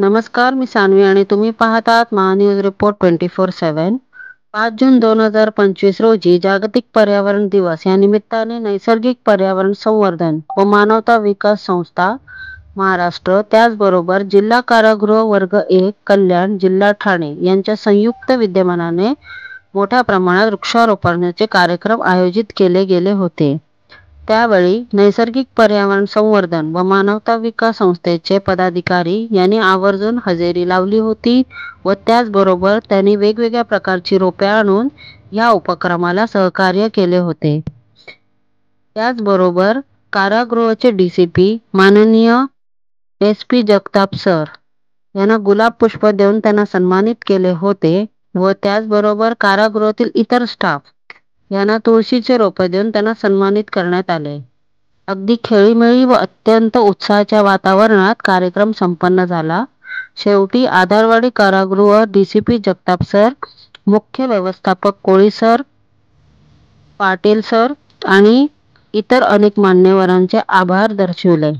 नमस्कार, मी सान्वी आणि तुम्ही पाहत आहात महान्यूज रिपोर्ट 24/7. 5 जून 2025 रोजी जागतिक पर्यावरण दिवस या निमित्ताने नैसर्गिक पर्यावरण संवर्धन व मानवता विकास संस्था महाराष्ट्र, त्याचबरोबर जिल्हा कारागृह वर्ग 1 कल्याण जिल्हा ठाणे यांच्या संयुक्त विद्यमानाने मोठ्या प्रमाणात वृक्षारोपणाचे कार्यक्रम आयोजित केले गेले होते. त्यावेळी नैसर्गिक पर्यावरण संवर्धन व मानवता विकास संस्थेचे पदाधिकारी यांनी आवर्जून हजेरी लावली होती व त्याचबरोबर त्यांनी वेगवेगळ्या प्रकारची रोपे आणून या उपक्रमाला सहकार्य केले होते. त्याचबरोबर कारागृहाचे DCP माननीय SP जगताप सर यांना गुलाब पुष्प देऊन त्यांना सन्मानित केले होते व त्याचबरोबर कारागृहातील इतर स्टाफ यांना तुळशीचे रोपे देऊन त्यांना सन्मानित करण्यात आले. अगदी खेळीमेळी व अत्यंत उत्साहाच्या वातावरणात कार्यक्रम संपन्न झाला. शेवटी आधारवाडी कारागृह DCP जगताप सर, मुख्य व्यवस्थापक कोळी सर, पाटील सर आणि इतर अनेक मान्यवरांचे आभार दर्शविले.